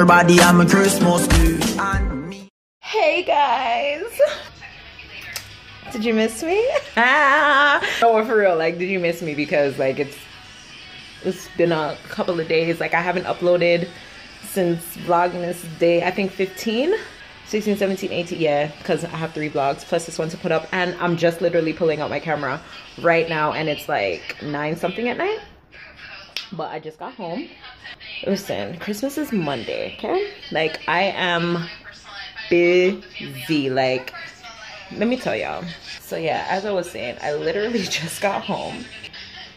everybody, I'm a Christmas dude. Hey guys, did you miss me? No, for real, like, did you miss me? Because like it's been a couple of days. Like I haven't uploaded since Vlogmas day, I think 15, 16, 17, 18, yeah, because I have 3 vlogs plus this one to put up, and I'm just literally pulling out my camera right now and it's like 9 something at night, but I just got home. Listen, Christmas is Monday, okay? Like I am busy, like let me tell y'all. So yeah, as I was saying, I literally just got home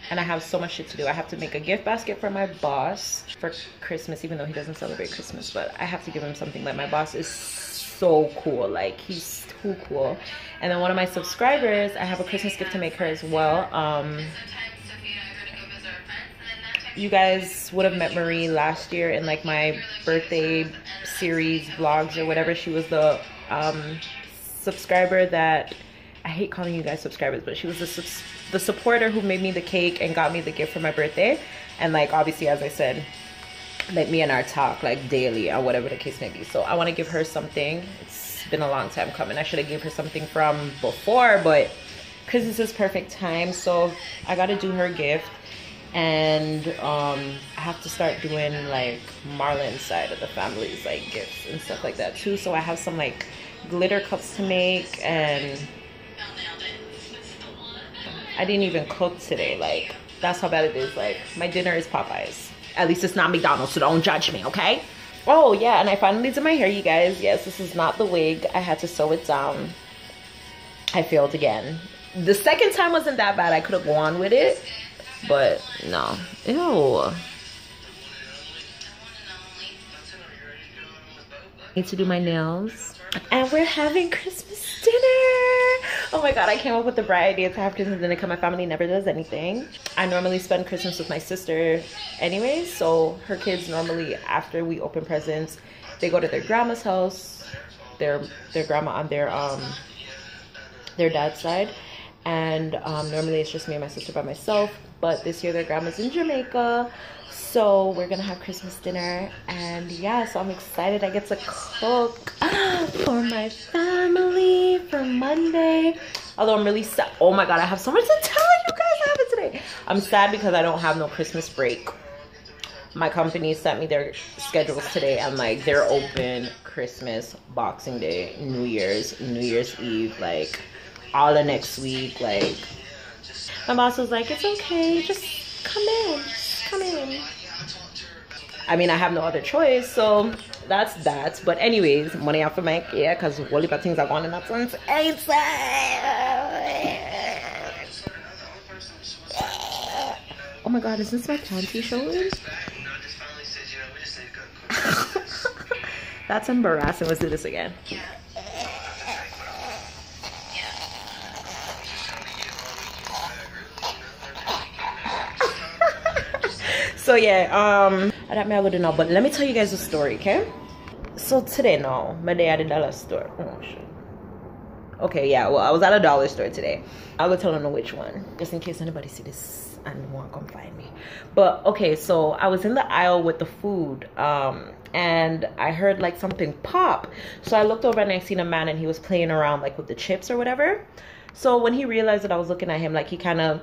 and I have so much shit to do. I have to make a gift basket for my boss for Christmas, even though he doesn't celebrate Christmas, but I have to give him something. Like my boss is so cool, like he's too cool. And then one of my subscribers, I have a Christmas gift to make her as well. You guys would have met Marie last year in like my birthday series vlogs or whatever. She was the subscriber that, I hate calling you guys subscribers, but she was the supporter who made me the cake and got me the gift for my birthday. And like obviously, as I said, like me and her talk like daily or whatever the case may be. So I want to give her something. It's been a long time coming. I should have given her something from before, but Christmas is perfect time, so I got to do her gift. And I have to start doing like Marlon's side of the family's like gifts and stuff like that too. So I have some like glitter cups to make, and I didn't even cook today. Like that's how bad it is. Like my dinner is Popeyes. At least it's not McDonald's, so don't judge me, okay? Oh yeah, and I finally did my hair, you guys. Yes, this is not the wig. I had to sew it down. I failed again. The second time wasn't that bad. I could have gone with it, but no. Ew. Need to do my nails. And we're having Christmas dinner. Oh my god, I came up with the bright idea to have Christmas dinner because my family never does anything. I normally spend Christmas with my sister anyway, so her kids normally, after we open presents, they go to their grandma's house, their grandma on their dad's side, and normally it's just me and my sister by myself. But this year their grandma's in Jamaica, so we're gonna have Christmas dinner. And yeah, so I'm excited. I get to cook for my family for Monday. Although I'm really sad. Oh my god, I have so much to tell you guys. I have it today. I'm sad because I don't have no Christmas break. My company sent me their schedules today, and like they're open Christmas, Boxing Day, New Year's Eve, like all the next week. Like my boss was like, it's okay, just come in, come in. I mean, I have no other choice, so that's that. But anyways, money out for my yeah, because whole heap of things are going in that sense. Oh my god, is this my panty showing? That's embarrassing. Let's do this again. So yeah, I don't know now, but let me tell you guys a story, okay? So today, no, my day at the dollar store. Oh shit. Okay, yeah, well, I was at a dollar store today. I will tell them which one, just in case anybody see this and want to come find me. But okay, so I was in the aisle with the food, and I heard like something pop. So I looked over and I seen a man, and he was playing around like with the chips or whatever. So when he realized that I was looking at him, like he kind of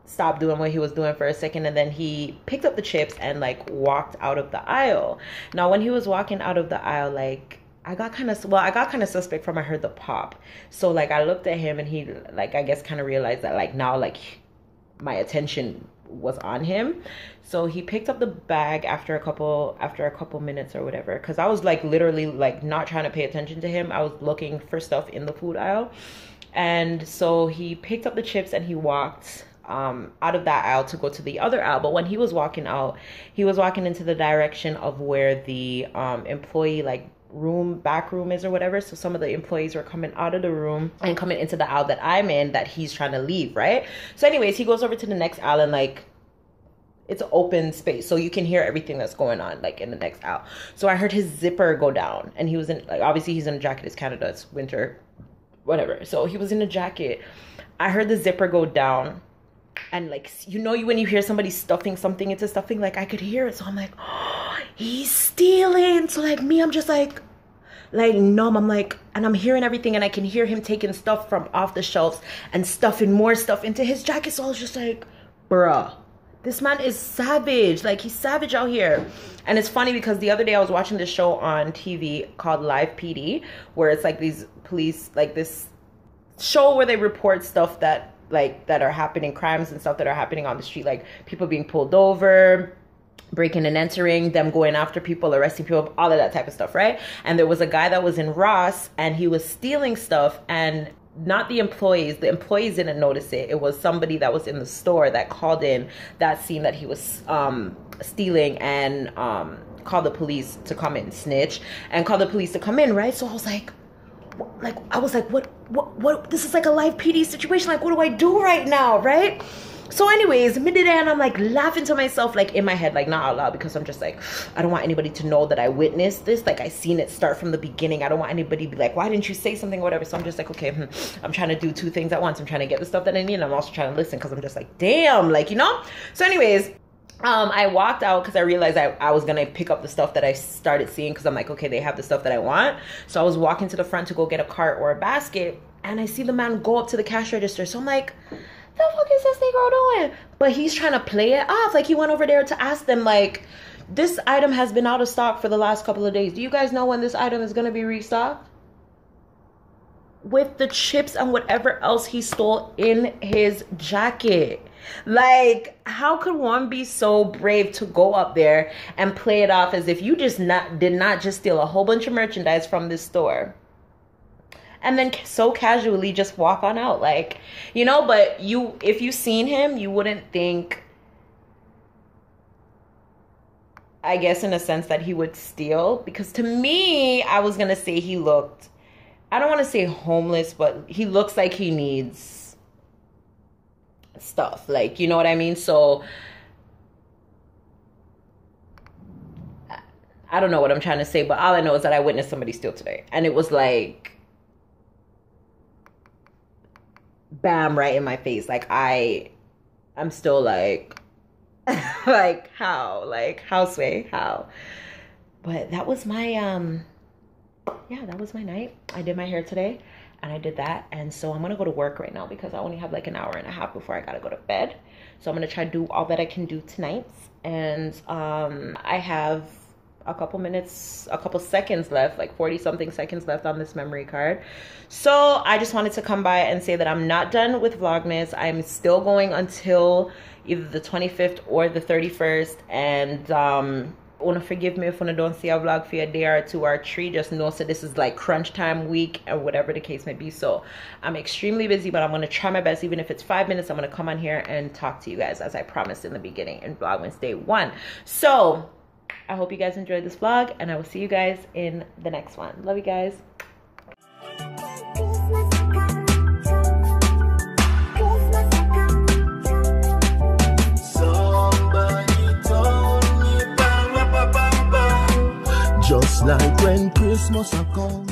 stopped doing what he was doing for a second, and then he picked up the chips and like walked out of the aisle. Now when he was walking out of the aisle, like I got kind of suspect from I heard the pop. So like I looked at him, and he like I guess kind of realized that like now like my attention was on him. So he picked up the bag after a couple minutes or whatever, because I was like literally like not trying to pay attention to him. I was looking for stuff in the food aisle. And so he picked up the chips and he walked out of that aisle to go to the other aisle. But when he was walking out, he was walking into the direction of where the employee like back room is or whatever. So some of the employees were coming out of the room and coming into the aisle that I'm in, that he's trying to leave, right? So anyways, he goes over to the next aisle, and like it's an open space, so you can hear everything that's going on like in the next aisle. So I heard his zipper go down, and he was in like, obviously he's in a jacket, it's Canada, it's winter, whatever. So he was in a jacket. I heard the zipper go down, and like, you know, when you hear somebody stuffing something into stuffing, like I could hear it. So I'm like, oh, he's stealing. So like me, I'm just like numb. I'm like, and I'm hearing everything, and I can hear him taking stuff from off the shelves and stuffing more stuff into his jacket. So I was just like, bruh, this man is savage. Like, he's savage out here. And it's funny because the other day I was watching this show on TV called Live PD, where it's like these police, like this show where they report stuff that are happening, crimes and stuff that are happening on the street, like people being pulled over, breaking and entering, them going after people, arresting people, all of that type of stuff, right? And there was a guy that was in Ross, and he was stealing stuff, and not the employees didn't notice it. It was somebody that was in the store that called in that scene that he was stealing, and called the police to come in, snitch, and called the police to come in, right? So I was like, what, this is like a live PD situation. Like, what do I do right now, right? So anyways, midday, and I'm like laughing to myself, like in my head, like not out loud, because I'm just like, I don't want anybody to know that I witnessed this. Like, I seen it start from the beginning. I don't want anybody to be like, why didn't you say something or whatever? So I'm just like, okay, I'm trying to do two things at once. I'm trying to get the stuff that I need, and I'm also trying to listen, because I'm just like, damn, like, you know? So anyways, I walked out because I realized I was gonna pick up the stuff that I started seeing, because I'm like, okay, they have the stuff that I want. So I was walking to the front to go get a cart or a basket, and I see the man go up to the cash register. So I'm like, the fuck is this Negro doing? But he's trying to play it off. Like, he went over there to ask them, like, this item has been out of stock for the last couple of days. Do you guys know when this item is going to be restocked? With the chips and whatever else he stole in his jacket. Like, how could one be so brave to go up there and play it off as if you just did not just steal a whole bunch of merchandise from this store, and then so casually just walk on out, like, you know? But if you seen him, you wouldn't think, I guess, in a sense, that he would steal. Because to me, I was gonna say he looked, I don't want to say homeless, but he looks like he needs stuff, like, you know what I mean? So I don't know what I'm trying to say, but all I know is that I witnessed somebody steal today, and it was like, bam, right in my face. Like, I'm still like, like, how, Sway, how? But that was my, yeah, that was my night. I did my hair today, and I did that. And so I'm gonna go to work right now, because I only have like an hour and a half before I gotta go to bed. So I'm gonna try to do all that I can do tonight. And I have a couple seconds left, like 40 something seconds left on this memory card. So I just wanted to come by and say that I'm not done with Vlogmas. I'm still going until either the 25th or the 31st. And wanna forgive me if you don't see a vlog for a day or two or three. Just know, so this is like crunch time week, or whatever the case may be. So I'm extremely busy, but I'm gonna try my best. Even if it's 5 minutes, I'm gonna come on here and talk to you guys, as I promised in the beginning in Vlogmas Day 1. So I hope you guys enjoyed this vlog, and I will see you guys in the next one. Love you guys. Just like when Christmas a come.